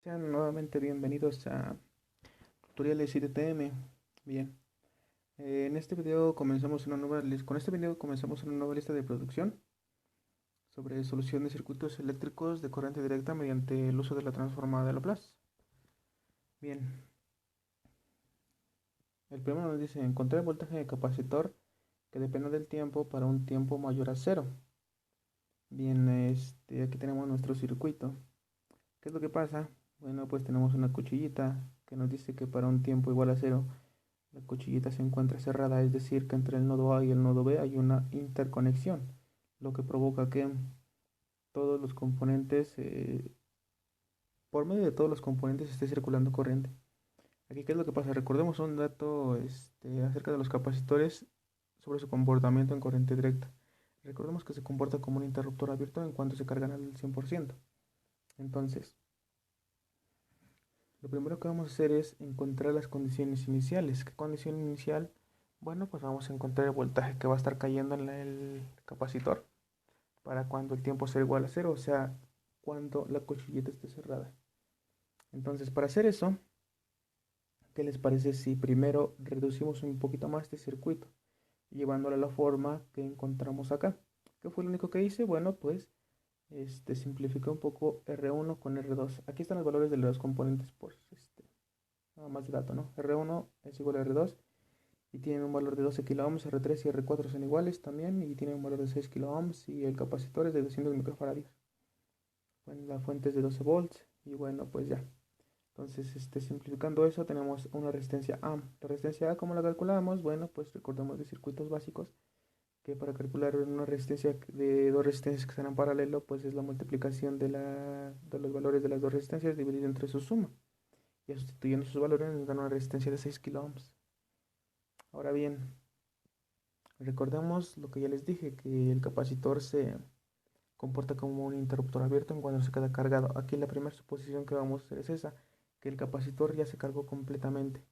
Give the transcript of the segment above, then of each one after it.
Sean nuevamente bienvenidos a tutoriales ITTM. Bien, en este video comenzamos con este video comenzamos una nueva lista de producción sobre solución de circuitos eléctricos de corriente directa mediante el uso de la transformada de Laplace. Bien, el primero nos dice encontrar el voltaje de capacitor que dependa del tiempo para un tiempo mayor a cero. Bien, aquí tenemos nuestro circuito. ¿Qué es lo que pasa? Bueno, pues tenemos una cuchillita que nos dice que para un tiempo igual a cero la cuchillita se encuentra cerrada, es decir, que entre el nodo A y el nodo B hay una interconexión, lo que provoca que todos los componentes, por medio de todos los componentes, esté circulando corriente. Aquí, ¿qué es lo que pasa? Recordemos un dato acerca de los capacitores sobre su comportamiento en corriente directa. Recordemos que se comporta como un interruptor abierto en cuanto se cargan al 100%. Entonces, lo primero que vamos a hacer es encontrar las condiciones iniciales. ¿Qué condición inicial? Bueno, pues vamos a encontrar el voltaje que va a estar cayendo en el capacitor para cuando el tiempo sea igual a cero, o sea, cuando la cuchillita esté cerrada. Entonces, para hacer eso, ¿qué les parece si primero reducimos un poquito más este circuito, llevándolo a la forma que encontramos acá? ¿Qué fue lo único que hice? Bueno, pues simplifiqué un poco R1 con R2. Aquí están los valores de los componentes por nada más de dato, ¿no? R1 es igual a R2 y tienen un valor de 12 kilo ohms, R3 y R4 son iguales también y tienen un valor de 6 kilo ohms y el capacitor es de 200 microfarads. Bueno, la fuente es de 12 volts y bueno, pues ya. Entonces, simplificando eso, tenemos una resistencia A. La resistencia A, ¿cómo la calculamos? Bueno, pues recordemos de circuitos básicos que para calcular una resistencia de dos resistencias que están en paralelo, pues es la multiplicación de los valores de las dos resistencias dividido entre su suma. Y sustituyendo sus valores nos dan una resistencia de 6 kilo ohms. Ahora bien, recordemos lo que ya les dije, que el capacitor se comporta como un interruptor abierto en cuanto se queda cargado. Aquí la primera suposición que vamos a hacer es esa, que el capacitor ya se cargó completamente.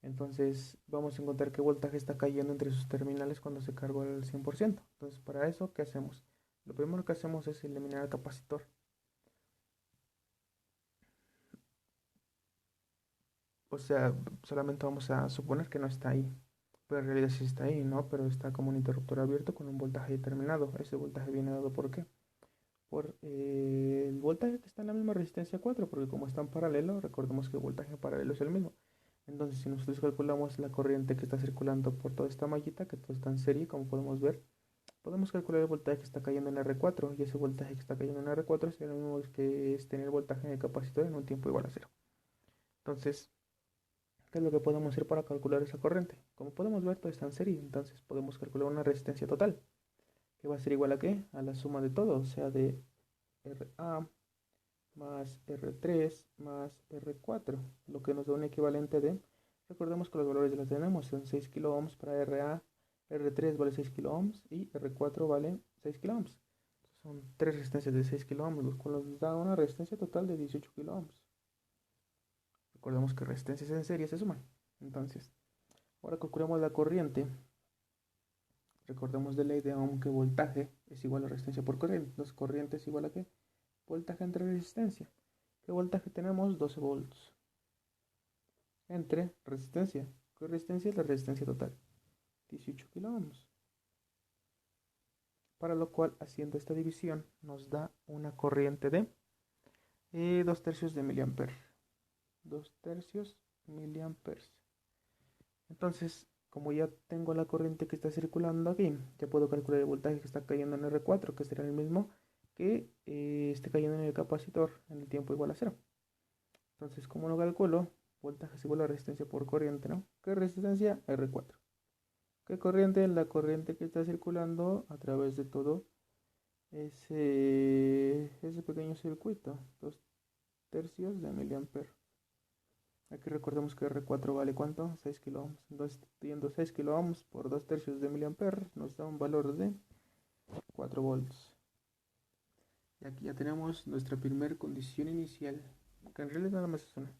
Entonces vamos a encontrar qué voltaje está cayendo entre sus terminales cuando se cargó al 100%. Entonces para eso, ¿qué hacemos? Lo primero que hacemos es eliminar el capacitor. O sea, solamente vamos a suponer que no está ahí. Pero en realidad sí está ahí, ¿no? Pero está como un interruptor abierto con un voltaje determinado. Ese voltaje viene dado ¿por qué? Por el voltaje que está en la misma resistencia 4, porque como está en paralelo, recordemos que el voltaje paralelo es el mismo. Entonces, si nosotros calculamos la corriente que está circulando por toda esta mallita, que todo está en serie, como podemos ver, podemos calcular el voltaje que está cayendo en R4, y ese voltaje que está cayendo en R4 sería lo mismo que es tener voltaje en el capacitor en un tiempo igual a cero. Entonces, ¿qué es lo que podemos hacer para calcular esa corriente? Como podemos ver, todo está en serie, entonces podemos calcular una resistencia total, que va a ser igual a ¿qué? A la suma de todo, o sea, de RA más R3 más R4, lo que nos da un equivalente de, recordemos que los valores ya los tenemos, son 6 kilo ohms para RA, R3 vale 6 kilo ohms y R4 vale 6 kilo ohms. Son tres resistencias de 6 kilo ohms, los cuales nos da una resistencia total de 18 kilo ohms. Recordemos que resistencias en serie se suman. Entonces, ahora calculamos la corriente. Recordemos de ley de Ohm que voltaje es igual a resistencia por corriente. Entonces, corriente es igual a ¿qué? Voltaje entre resistencia. ¿Qué voltaje tenemos? 12 volts. Entre resistencia. ¿Qué resistencia es la resistencia total? 18 kilo ohms. Para lo cual, haciendo esta división, nos da una corriente de 2 tercios de miliamperes. 2 tercios miliamperes. Entonces, como ya tengo la corriente que está circulando aquí, ya puedo calcular el voltaje que está cayendo en R4, que será el mismo que esté cayendo en el capacitor en el tiempo igual a cero. Entonces, ¿cómo lo calculo? Voltaje es igual a resistencia por corriente, ¿no? ¿Qué resistencia? R4. ¿Qué corriente? La corriente que está circulando a través de todo ese pequeño circuito. 2 tercios de miliamper. Aquí recordemos que R4 vale ¿cuánto? 6 kilo ohms. Entonces, sustituyendo 6 kilo ohms por 2 tercios de miliamper nos da un valor de 4 volts. Y aquí ya tenemos nuestra primera condición inicial, que en realidad nada más es una.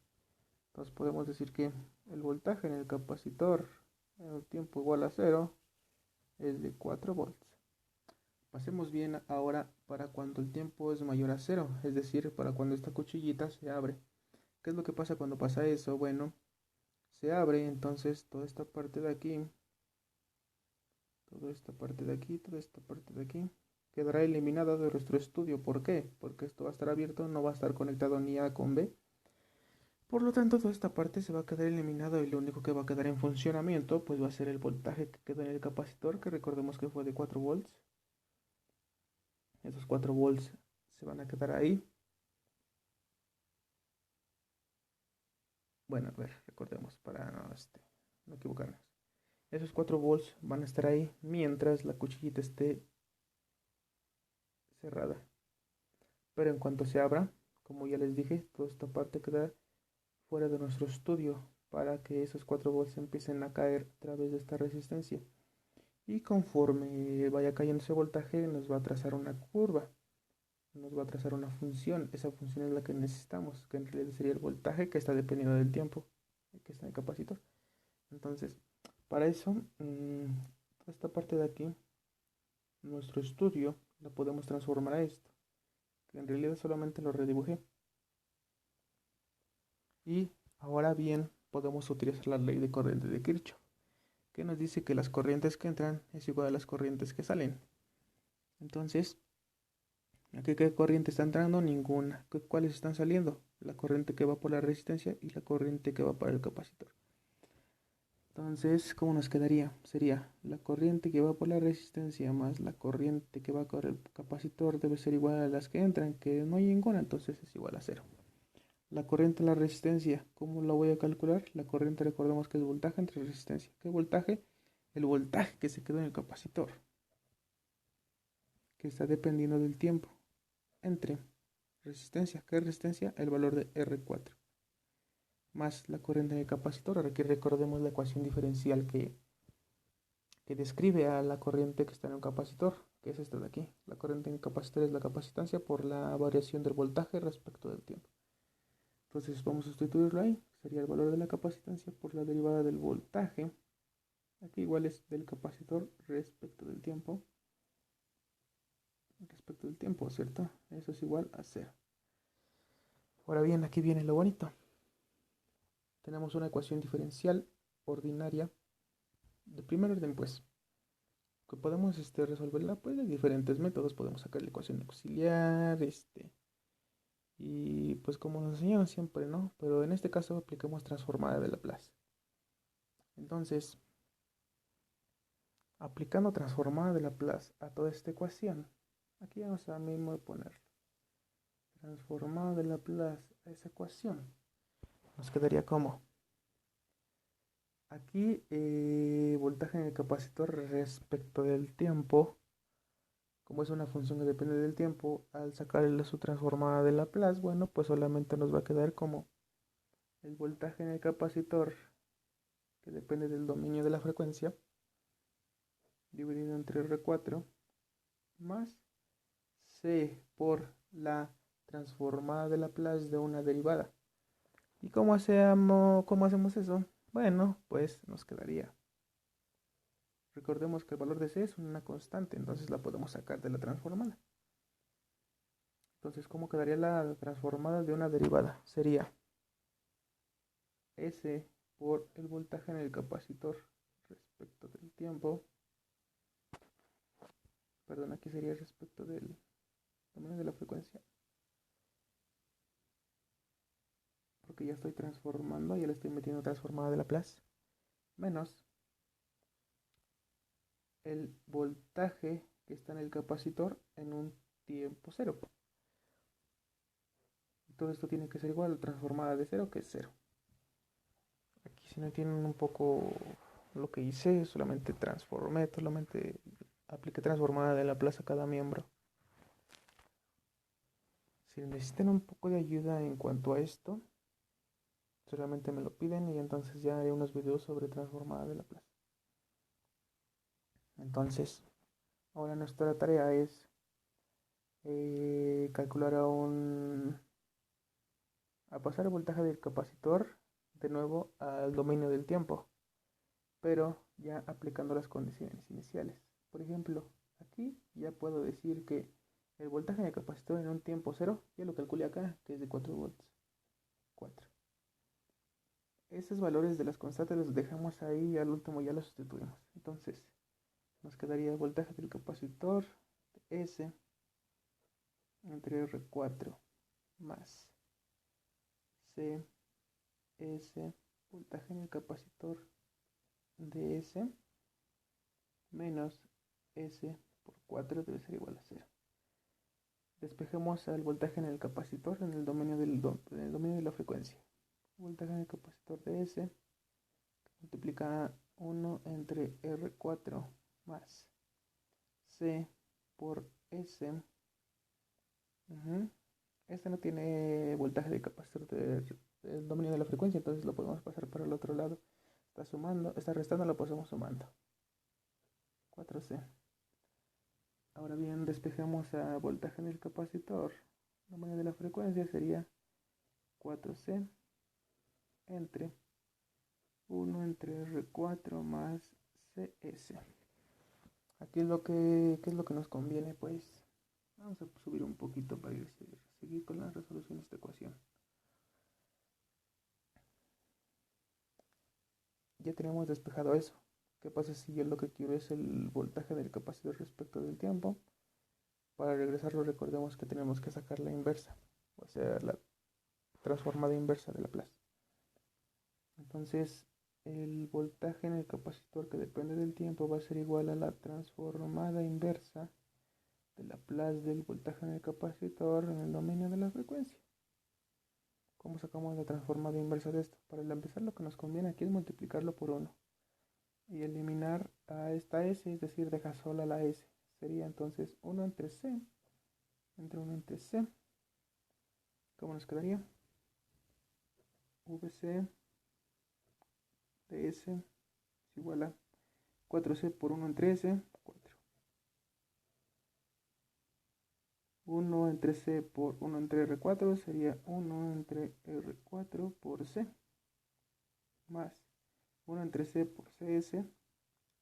Entonces podemos decir que el voltaje en el capacitor en un tiempo igual a cero es de 4 volts. Hacemos bien ahora para cuando el tiempo es mayor a cero, es decir, para cuando esta cuchillita se abre. ¿Qué es lo que pasa cuando pasa eso? Bueno, se abre, entonces toda esta parte de aquí, toda esta parte de aquí, toda esta parte de aquí, quedará eliminada de nuestro estudio. ¿Por qué? Porque esto va a estar abierto, no va a estar conectado ni A con B. Por lo tanto, toda esta parte se va a quedar eliminada y lo único que va a quedar en funcionamiento pues va a ser el voltaje que queda en el capacitor, que recordemos que fue de 4 volts. Esos 4 volts se van a quedar ahí. Bueno, a ver, recordemos para no equivocarnos. Esos 4 volts van a estar ahí mientras la cuchillita esté cerrada. Pero en cuanto se abra, como ya les dije, toda esta parte queda fuera de nuestro estudio para que esos 4 volts empiecen a caer a través de esta resistencia. Y conforme vaya cayendo ese voltaje, nos va a trazar una curva, nos va a trazar una función. Esa función es la que necesitamos, que en realidad sería el voltaje que está dependiendo del tiempo que está en el capacitor. Entonces, para eso, toda esta parte de aquí, nuestro estudio, la podemos transformar a esto, que en realidad solamente lo redibujé. Y ahora bien, podemos utilizar la ley de corriente de Kirchhoff, que nos dice que las corrientes que entran es igual a las corrientes que salen. Entonces, ¿aquí qué corriente está entrando? Ninguna. ¿Cuáles están saliendo? La corriente que va por la resistencia y la corriente que va para el capacitor. Entonces, ¿cómo nos quedaría? Sería la corriente que va por la resistencia más la corriente que va por el capacitor debe ser igual a las que entran, que no hay ninguna, entonces es igual a cero. La corriente en la resistencia, ¿cómo la voy a calcular? La corriente, recordemos que es voltaje entre resistencia. ¿Qué voltaje? El voltaje que se quedó en el capacitor, que está dependiendo del tiempo, entre resistencia. ¿Qué resistencia? El valor de R4. Más la corriente en el capacitor. Ahora que recordemos la ecuación diferencial que describe a la corriente que está en un capacitor, que es esta de aquí. La corriente en el capacitor es la capacitancia por la variación del voltaje respecto del tiempo. Entonces vamos a sustituirlo ahí. Sería el valor de la capacitancia por la derivada del voltaje. Aquí igual es del capacitor respecto del tiempo. Respecto del tiempo, ¿cierto? Eso es igual a cero. Ahora bien, aquí viene lo bonito. Tenemos una ecuación diferencial ordinaria de primer orden, pues, que podemos resolverla pues, de diferentes métodos. Podemos sacar la ecuación auxiliar, y pues como nos enseñaron siempre, ¿no? Pero en este caso aplicamos transformada de Laplace. Entonces, aplicando transformada de Laplace a toda esta ecuación, aquí ya no sé a mismo de ponerlo. Transformada de Laplace a esa ecuación, nos quedaría como aquí voltaje en el capacitor respecto del tiempo. Como es una función que depende del tiempo, al sacarle su transformada de Laplace, bueno, pues solamente nos va a quedar como el voltaje en el capacitor, que depende del dominio de la frecuencia, dividido entre R4, más C por la transformada de Laplace de una derivada. ¿Y cómo hacemos eso? Bueno, pues nos quedaría. Recordemos que el valor de C es una constante, entonces la podemos sacar de la transformada. Entonces, ¿cómo quedaría la transformada de una derivada? Sería S por el voltaje en el capacitor respecto del tiempo. Perdón, aquí sería respecto del dominio de la frecuencia. Porque ya estoy transformando, ya le estoy metiendo transformada de Laplace. Menos el voltaje que está en el capacitor en un tiempo cero. Todo esto tiene que ser igual a la transformada de cero, que es cero. Aquí si no entienden un poco lo que hice, solamente transformé, solamente apliqué transformada de Laplace a cada miembro. Si necesitan un poco de ayuda en cuanto a esto, solamente me lo piden y entonces ya haré unos videos sobre transformada de Laplace. Entonces, ahora nuestra tarea es calcular a pasar el voltaje del capacitor de nuevo al dominio del tiempo, pero ya aplicando las condiciones iniciales. Por ejemplo, Aquí ya puedo decir que el voltaje del capacitor en un tiempo cero, ya lo calculé acá, que es de 4 volts. 4. Esos valores de las constantes los dejamos ahí y al último ya los sustituimos. Entonces nos quedaría el voltaje del capacitor de S entre R4 más CS, voltaje en el capacitor de S menos S por 4 debe ser igual a 0. Despejemos al voltaje en el capacitor en el dominio de la frecuencia. Voltaje en el capacitor de S multiplica 1 entre R4 más C por S. Este no tiene voltaje de capacitor del dominio de la frecuencia, entonces lo podemos pasar para el otro lado. Está sumando, está restando, lo pasamos sumando. 4C. Ahora bien, despejamos a voltaje en el capacitor. El dominio de la frecuencia sería 4C entre 1 entre R4 más CS. Aquí es ¿qué es lo que nos conviene? Pues vamos a subir un poquito para seguir con la resolución de esta ecuación. Ya tenemos despejado eso. ¿Qué pasa si yo lo que quiero es el voltaje del capacitor respecto del tiempo? Para regresarlo recordemos que tenemos que sacar la inversa, o sea, la transformada inversa de Laplace. Entonces, el voltaje en el capacitor que depende del tiempo va a ser igual a la transformada inversa de Laplace del voltaje en el capacitor en el dominio de la frecuencia. ¿Cómo sacamos la transformada inversa de esto? Para empezar, lo que nos conviene aquí es multiplicarlo por 1 y eliminar a esta S, es decir, dejar sola la S. Sería entonces 1 entre C, entre 1 entre C. ¿Cómo nos quedaría? VC de S es igual a 4C por 1 entre S, 4. 1 entre C por 1 entre R4 sería 1 entre R4 por C, más 1 entre C por CS,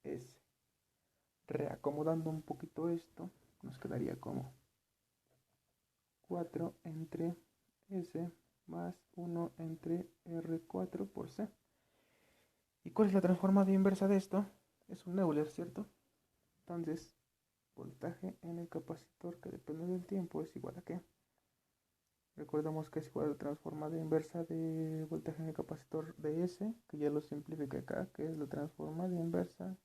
S. Reacomodando un poquito esto, nos quedaría como 4 entre S más 1 entre R4 por C. ¿Y cuál es la transformada inversa de esto? Es un Euler, ¿cierto? Entonces, voltaje en el capacitor que depende del tiempo es igual a ¿qué? Recordamos que es igual a la transformada inversa de voltaje en el capacitor de S, que ya lo simplifica acá, que es la transformada inversa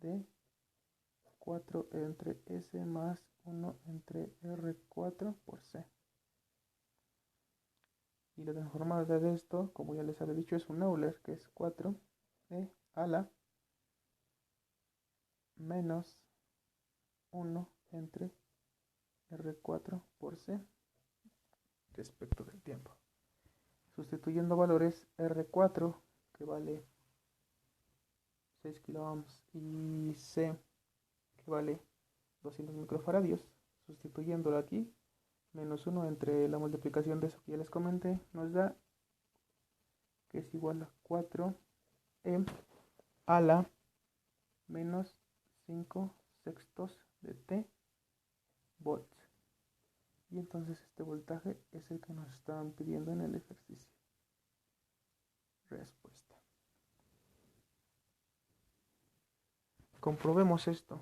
de 4 entre S más 1 entre R4 por C. Y la transformada de esto, como ya les había dicho, es un Euler, que es 4E a la menos 1 entre R4 por C respecto del tiempo. Sustituyendo valores, R4, que vale 6 kiloohms, y C, que vale 200 microfaradios, sustituyéndolo aquí, menos 1 entre la multiplicación de eso que ya les comenté, nos da que es igual a 4E a la menos 5 sextos de T volts. Y entonces este voltaje es el que nos estaban pidiendo en el ejercicio. Respuesta. Comprobemos esto.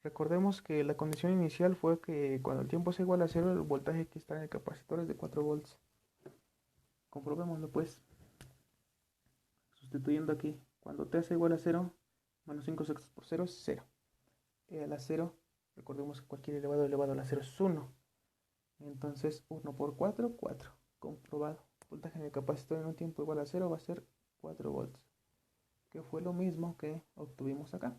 Recordemos que la condición inicial fue que cuando el tiempo sea igual a 0, el voltaje que está en el capacitor es de 4 volts. Comprobémoslo pues. Sustituyendo aquí, cuando t sea igual a 0, menos 5 sextos por 0 es 0. A la 0, recordemos que cualquier elevado a la 0 es 1. Entonces 1 por 4, 4. Comprobado. Voltaje en el capacitor en un tiempo igual a 0 va a ser 4 volts. Que fue lo mismo que obtuvimos acá.